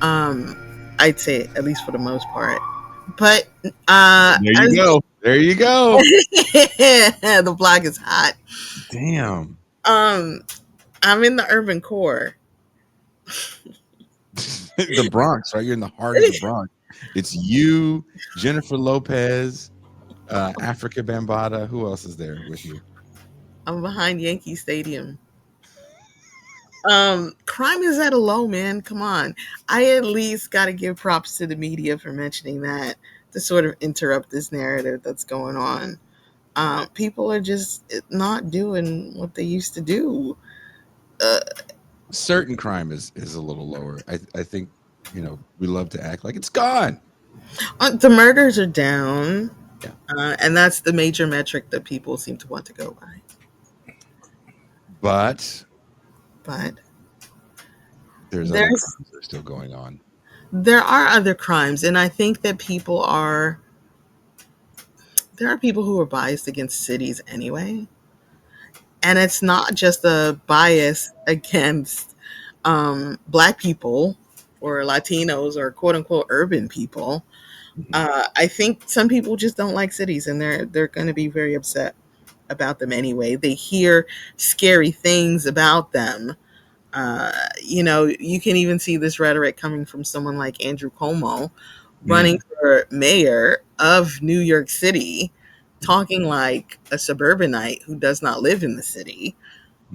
I'd say at least for the most part. But There you go. There you go. the block is hot. Damn. Um, I'm in the urban core. The Bronx, right? You're in the heart of the Bronx. It's you, Jennifer Lopez, Africa Bambaataa. Who else is there with you? I'm behind Yankee Stadium. Crime is at a low, man. Come on. I at least got to give props to the media for mentioning that to sort of interrupt this narrative that's going on. People are just not doing what they used to do. Uh, Certain crime is a little lower. I think, we love to act like it's gone. the murders are down, Yeah. and that's the major metric that people seem to want to go by. But But there's other there's crimes that are still going on. there are other crimes, and I think that there are people who are biased against cities anyway, and it's not just a bias against black people or Latinos or quote unquote urban people. Mhm. I think some people just don't like cities, and they're going to be very upset about them anyway. They hear scary things about them. You can even see this rhetoric coming from someone like Andrew Cuomo running Mm. for mayor of New York City, talking like a suburbanite who does not live in the city,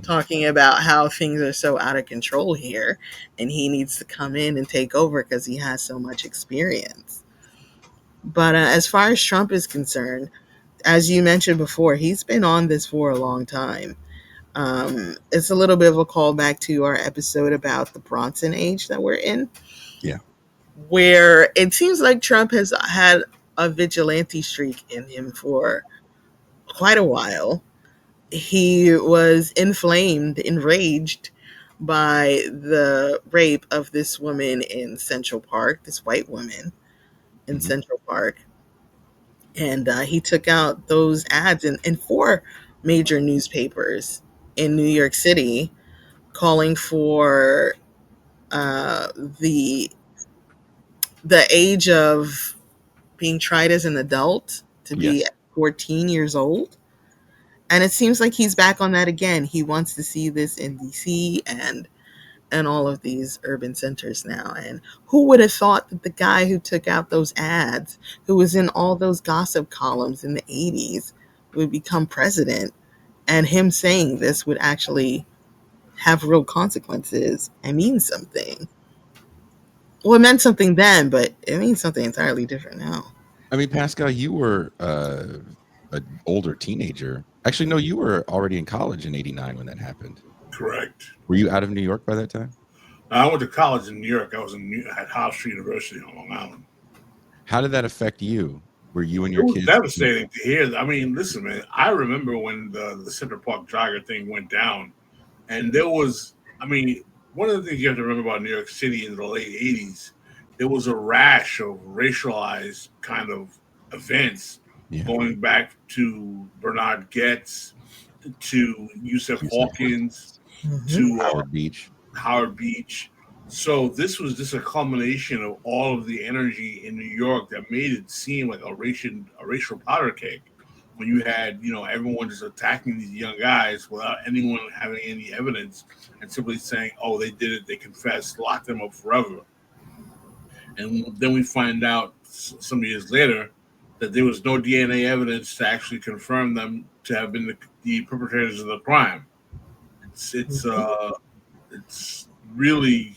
talking about how things are so out of control here and he needs to come in and take over because he has so much experience. But as far as Trump is concerned, as you mentioned before, he's been on this for a long time. It's a little bit of a callback to our episode about the Bronson age that we're in, Yeah. where it seems like Trump has had a vigilante streak in him for quite a while. He was inflamed, enraged by the rape of this woman in Central Park, this white woman in Hmm. Central Park. And he took out those ads in four major newspapers in New York City, calling for uh, the the age of being tried as an adult to be Yes. 14 years old. And it seems like he's back on that again. He wants to see this in DC and all of these urban centers now. And who would have thought that the guy who took out those ads, who was in all those gossip columns in the 80s, would become president? And him saying this would actually have real consequences and mean something. Well, it meant something then, but it means something entirely different now. I mean, Pascal, you were an older teenager. Actually, no, you were already in college in '89 when that happened. Correct. Were you out of New York by that time? I went to college in New York. I was at Hofstra University on Long Island. How did that affect you? Were you and It your was kids? devastating to hear. I mean, listen, man. I remember when the Central Park jogger thing went down, and there was. I mean, one of the things you have to remember about New York City in the late '80s, there was a rash of racialized kind of events Yeah. going back to Bernard Getz, to Yusuf You said Hawkins, Mhm. to Howard Beach. Howard Beach. So this was just a culmination of all of the energy in New York that made it seem like a racial powder keg. When you had everyone just attacking these young guys without anyone having any evidence and simply saying, "Oh, they did it, they confessed, lock them up forever." And then we find out some years later that there was no DNA evidence to actually confirm them to have been the perpetrators of the crime. It's it's Mhm. uh it's really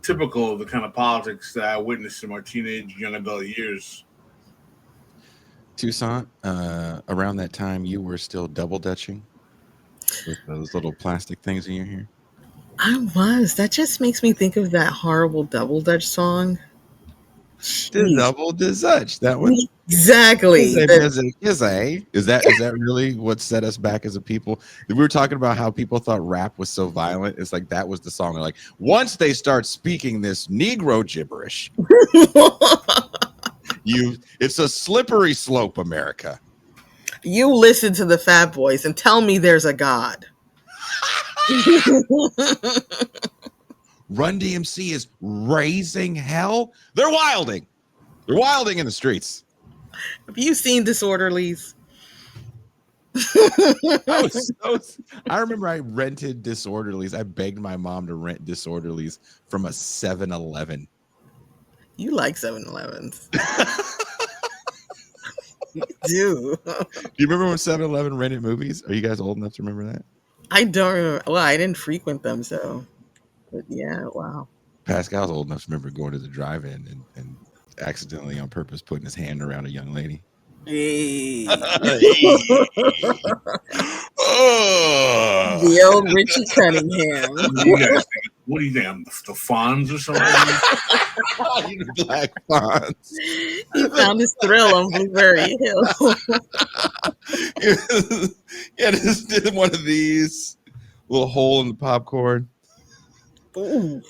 typical of the kind of politics that I witnessed in my teenage, young adult years. Toussaint, around that time, you were still double dutching with those little plastic things in your hair. I was. That just makes me think of that horrible Double Dutch song. The Jeez. double Dutch. That one. Exactly. Is that really what set us back as a people? We were talking about how people thought rap was so violent. It's like that was the song. They're like, once they start speaking this Negro gibberish, it's a slippery slope, America. You listen to the Fat Boys and tell me there's a God. Run DMC is raising hell. They're wilding. They're wilding in the streets. Have you seen Disorderlies? I remember I rented Disorderlies. I begged my mom to rent Disorderlies from a 7-Eleven. You like 7-Elevens. You do. Do you remember when 7-Eleven rented movies? Are you guys old enough to remember that? I don't remember. Well, I didn't frequent them, so. But yeah, wow. Pascal's old enough to remember going to the drive-in and accidentally on purpose putting his hand around a young lady. Hey. Oh. The old Richie Cunningham. What do you think? I'm the Fonz or something? You know, Black Fonz. He found his thrill on Blueberry Hill. Yeah, just did one of these little hole in the popcorn. Ooh.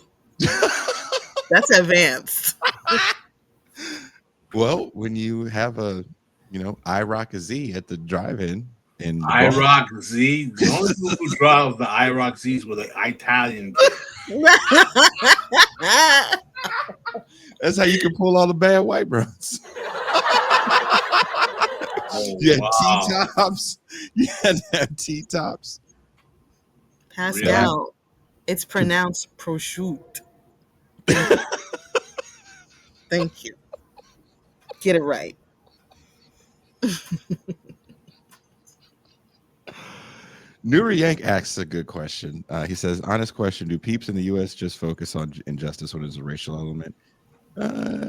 That's advanced. Well, when you have a, I Rock a Z at the drive-in, and I Rock Z. The only people who drive the I Rock Z's were the Italian kids. That's how you can pull all the bad white bros. You had T-tops. You had to have T-tops. Pascal, it's pronounced prosciutto. Thank you. Get it right. Nuri Yank asks a good question. He says, honest question, do peeps in the U.S. just focus on injustice when there's a racial element?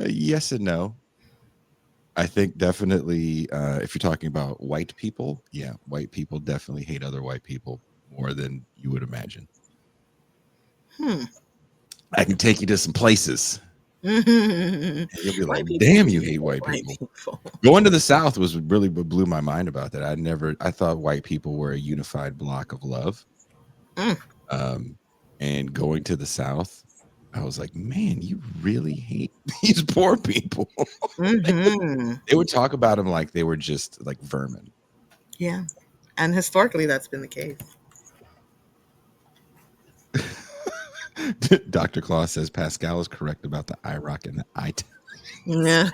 Yes and no. I think definitely if you're talking about white people, yeah, white people definitely hate other white people more than you would imagine. I can take you to some places. And you'll be like, damn, you hate white people. Going to the South was really what blew my mind about that. I thought white people were a unified block of love. And going to the South, I was like, man, you really hate these poor people. They would talk about them like they were just like vermin. Yeah. And historically, that's been the case. Dr. Claus says Pascal is correct about the IROC and the IT. Yeah.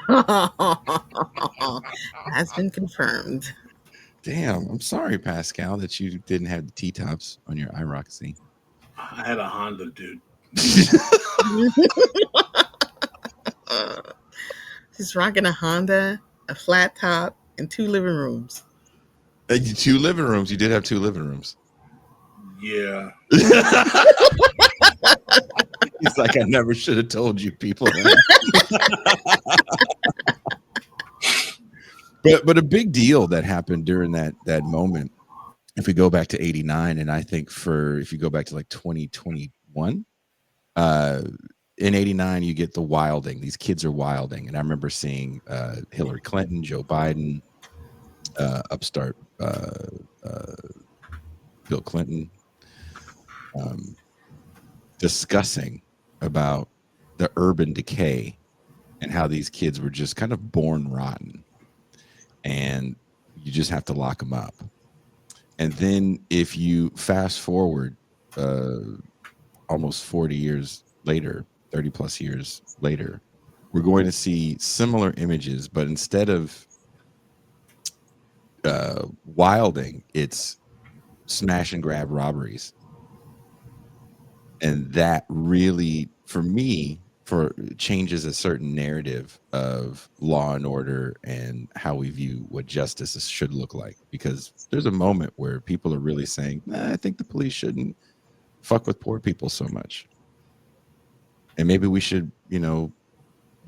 That's been confirmed. Damn, I'm sorry, Pascal, that you didn't have the T-tops on your IROC scene. I had a Honda, dude. He's rocking a Honda, a flat top, and 2 living rooms. 2 living rooms. You did have 2 living rooms. Yeah. He's like, I never should have told you people. But a big deal that happened during that moment, if we go back to 89, and I think if you go back to like 2021, in 89, you get the wilding. These kids are wilding. And I remember seeing Hillary Clinton, Joe Biden, upstart Bill Clinton, discussing about the urban decay and how these kids were just kind of born rotten and you just have to lock them up. And then if you fast forward almost 40 years later, 30 plus years later, we're going to see similar images, but instead of wilding, it's smash and grab robberies. And that really, for me, changes a certain narrative of law and order and how we view what justice should look like. Because there's a moment where people are really saying, I think the police shouldn't fuck with poor people so much. And maybe we should,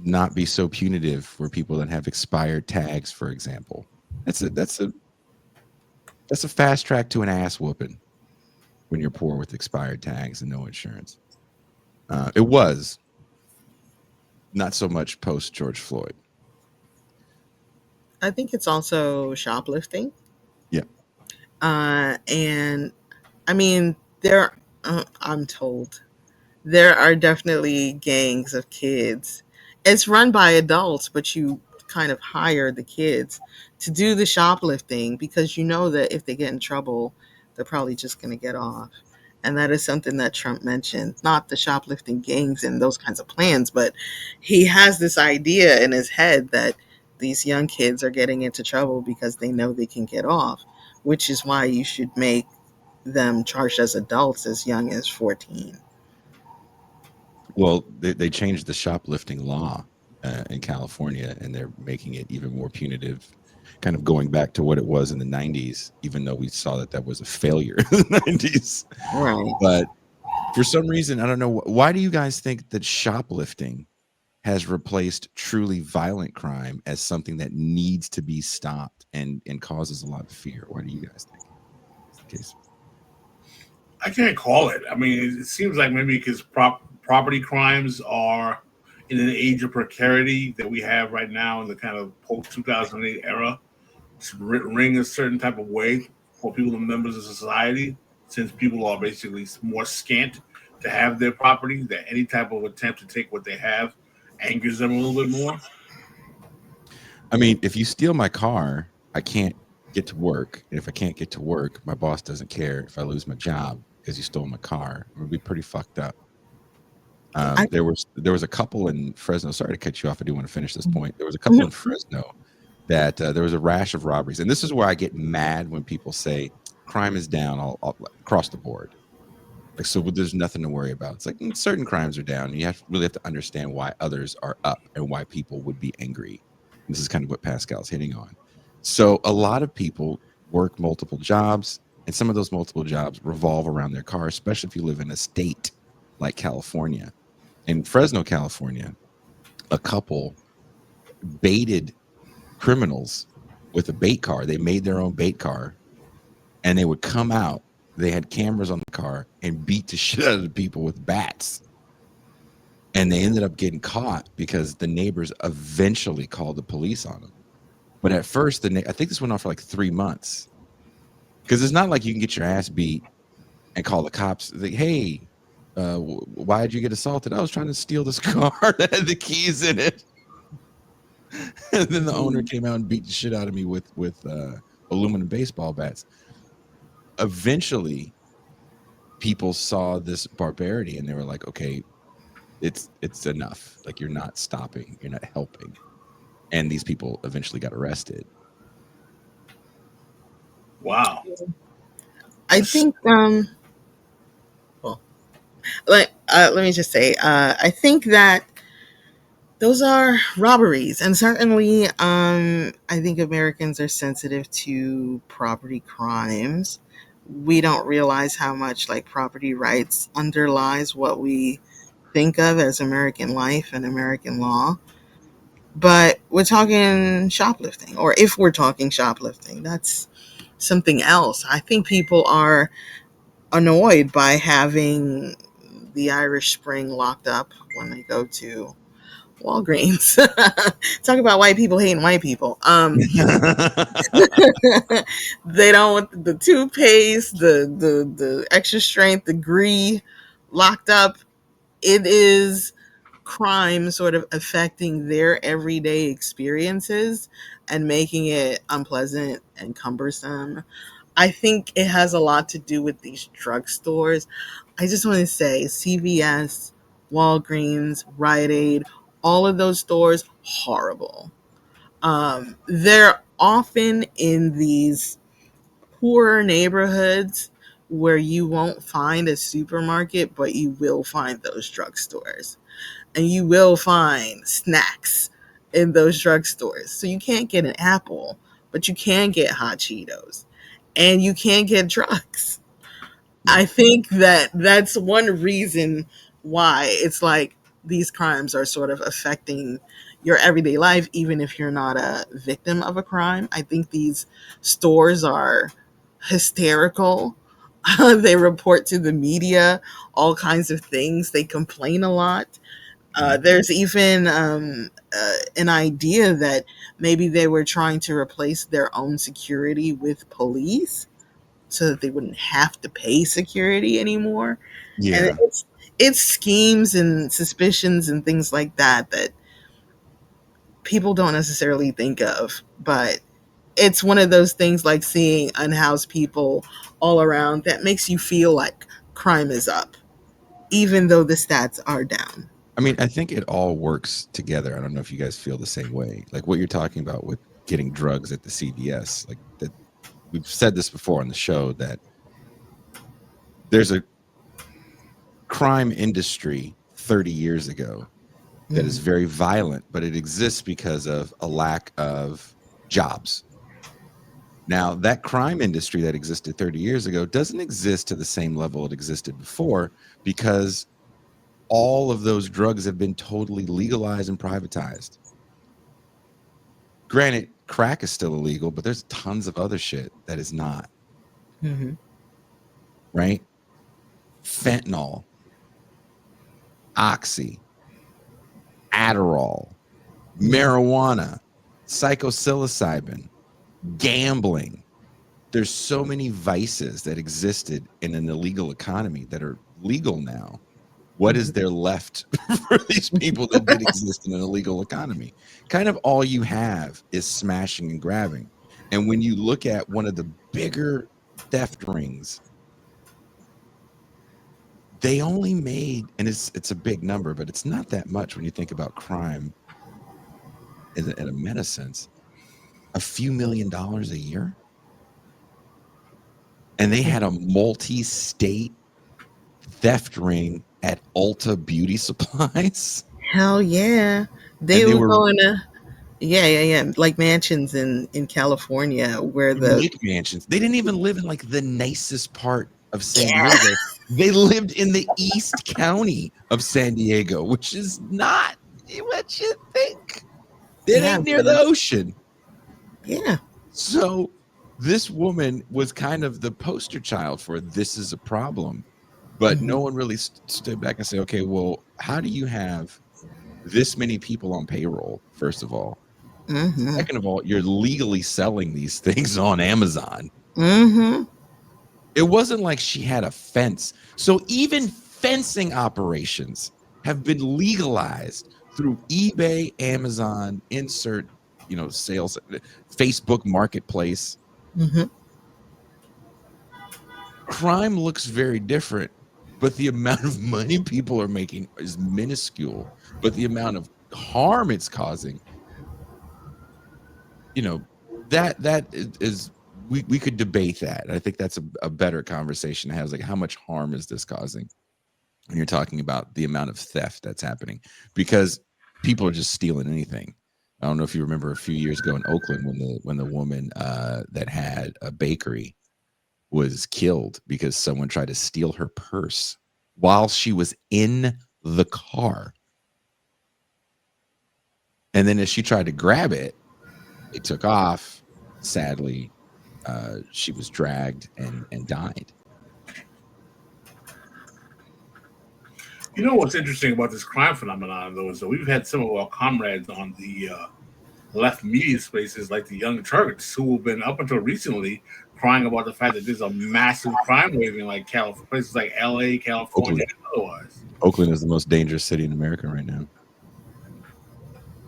not be so punitive for people that have expired tags, for example. That's a fast track to an ass whooping when you're poor with expired tags and no insurance. It was not so much post George Floyd. I think it's also shoplifting. Yeah. And I mean, I'm told there are definitely gangs of kids. It's run by adults, but you kind of hire the kids to do the shoplifting because you know that if they get in trouble, they're probably just going to get off. And that is something that Trump mentioned, not the shoplifting gangs and those kinds of plans, but he has this idea in his head that these young kids are getting into trouble because they know they can get off, which is why you should make them charged as adults as young as 14. Well, they changed the shoplifting law in California, and they're making it even more punitive, kind of going back to what it was in the 90s, even though we saw that that was a failure in the 90s. Right. But for some reason, I don't know, why do you guys think that shoplifting has replaced truly violent crime as something that needs to be stopped and causes a lot of fear? Why do you guys think is the case? I can't call it. I mean, it seems like maybe because property crimes are in an age of precarity that we have right now in the kind of post 2008 era, to ring a certain type of way for people and members of society, since people are basically more scant to have their property, that any type of attempt to take what they have angers them a little bit more. I mean, if you steal my car, I can't get to work. And if I can't get to work, my boss doesn't care if I lose my job because you stole my car. It would be pretty fucked up. I, There was a couple in Fresno. Sorry to cut you off. I do want to finish this point. There was a couple in Fresno that there was a rash of robberies, and this is where I get mad when people say crime is down all across the board. Like, so there's nothing to worry about. It's like certain crimes are down. And you really have to understand why others are up and why people would be angry. And this is kind of what Pascal's hitting on. So a lot of people work multiple jobs, and some of those multiple jobs revolve around their car, especially if you live in a state like California. In Fresno, California, a couple baited criminals with a bait car. They made their own bait car, and they would come out. They had cameras on the car and beat the shit out of the people with bats. And they ended up getting caught because the neighbors eventually called the police on them. But at first, I think this went on for like 3 months, because it's not like you can get your ass beat and call the cops. Like, hey, why did you get assaulted? I was trying to steal this car that had the keys in it. And then the owner came out and beat the shit out of me with aluminum baseball bats. Eventually, people saw this barbarity and they were like, okay, it's enough. Like, you're not stopping, you're not helping. And these people eventually got arrested. Wow. I think well, let me just say, I think that those are robberies, and certainly, I think Americans are sensitive to property crimes. We don't realize how much like property rights underlies what we think of as American life and American law. But we're talking shoplifting, or if we're talking shoplifting, that's something else. I think people are annoyed by having the Irish Spring locked up when they go to Walgreens. Talk about white people hating white people. They don't want the toothpaste, the extra strength, the Gree locked up. It is crime sort of affecting their everyday experiences and making it unpleasant and cumbersome. I think it has a lot to do with these drugstores. I just want to say CVS, Walgreens, Rite Aid, all of those stores, horrible. They're often in these poorer neighborhoods where you won't find a supermarket, but you will find those drugstores. And you will find snacks in those drugstores. So you can't get an apple, but you can get hot Cheetos. And you can get drugs. Yeah. I think that that's one reason why it's like these crimes are sort of affecting your everyday life, even if you're not a victim of a crime. I think these stores are hysterical. They report to the media all kinds of things. They complain a lot. There's even an idea that maybe they were trying to replace their own security with police so that they wouldn't have to pay security anymore. And Yeah. it's schemes and suspicions and things like that that people don't necessarily think of, but it's one of those things like seeing unhoused people all around that makes you feel like crime is up, even though the stats are down. I mean, I think it all works together. I don't know if you guys feel the same way. Like what you're talking about with getting drugs at the CVS, like that. We've said this before on the show that there's a crime industry 30 years ago that is Mm-hmm. very violent, but it exists because of a lack of jobs. Now, that crime industry that existed 30 years ago doesn't exist to the same level it existed before because all of those drugs have been totally legalized and privatized. Granted, crack is still illegal, but there's tons of other shit that is not, Mm-hmm. right? Fentanyl, oxy, Adderall, Mm-hmm. marijuana, psychosicillin, gambling. There's so many vices that existed in an illegal economy that are legal now. What is there left for these people that did exist in an illegal economy? Kind of all you have is smashing and grabbing. And when you look at one of the bigger theft rings, they only made, and it's a big number, but it's not that much when you think about crime in a meta sense, a few $1 million a year. And they had a multi-state theft ring at Ulta Beauty Supplies. Hell yeah. They And they were were going to, yeah, yeah, yeah, like mansions in California where the, McMansions. They didn't even live in like the nicest part of San yeah, Diego. They lived in the East County of San Diego, which is not what you think. It yeah, ain't near the man. ocean. Yeah. So this woman was kind of the poster child for this is a problem. But Mm-hmm. no one really stood back and said, okay, well, how do you have this many people on payroll, first of all? Mm-hmm. Second of all, you're legally selling these things on Amazon. Mm-hmm. It wasn't like she had a fence. So even fencing operations have been legalized through eBay, Amazon, insert, sales, Facebook Marketplace. Mm-hmm. Crime looks very different, but the amount of money people are making is minuscule. But the amount of harm it's causing, you know, that is we could debate that. I think that's a better conversation to have. Is like how much harm is this causing? When you're talking about the amount of theft that's happening, because people are just stealing anything. I don't know if you remember a few years ago in Oakland when the woman that had a bakery was killed because someone tried to steal her purse while she was in the car. And then as she tried to grab it, it took off. Sadly, she was dragged and died. You know what's interesting about this crime phenomenon, though, is that we've had some of our comrades on the left media spaces, like the Young Turks, who have been up until recently crying about the fact that there's a massive crime wave in like places like L.A., California, Oakland, and otherwise. Oakland is the most dangerous city in America right now.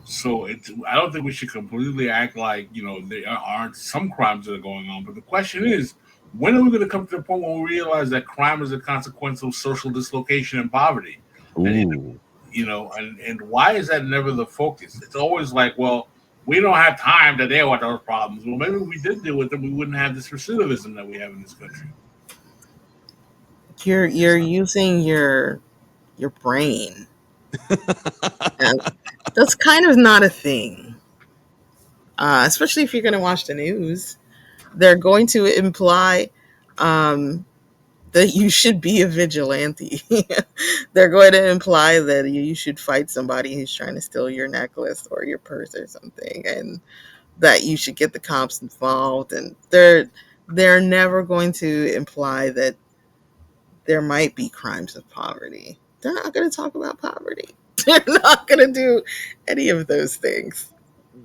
So I don't think we should completely act like there aren't some crimes that are going on. But the question is, when are we going to come to the point where we realize that crime is a consequence of social dislocation and poverty? And Ooh. and why is that never the focus? It's always like, well, we don't have time to deal with those problems. Well, maybe if we did deal with them, we wouldn't have this recidivism that we have in this country. You're using your brain. And that's kind of not a thing. Especially if you're going to watch the news. They're going to imply um, that you should be a vigilante. They're going to imply that you should fight somebody who's trying to steal your necklace or your purse or something, and that you should get the cops involved. And they're never going to imply that there might be crimes of poverty. They're not going to talk about poverty. They're not going to do any of those things.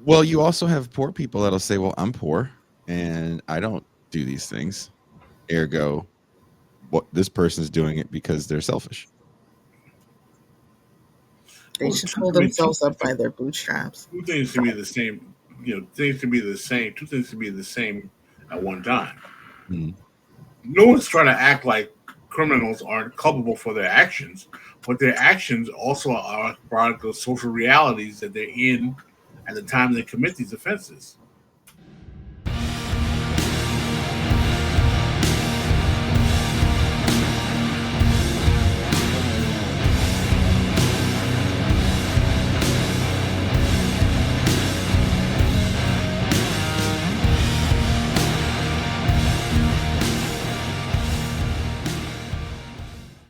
Well, you also have poor people that'll say, well, I'm poor and I don't do these things. Ergo, what this person's doing it because they're selfish. They Well, should pull themselves up by their bootstraps. two things can be the same. Things can be the same. Two things can be the same at one time. Mhm. No one's trying to act like criminals are culpable for their actions, but their actions also are a product of social realities that they're in at the time they commit these offenses.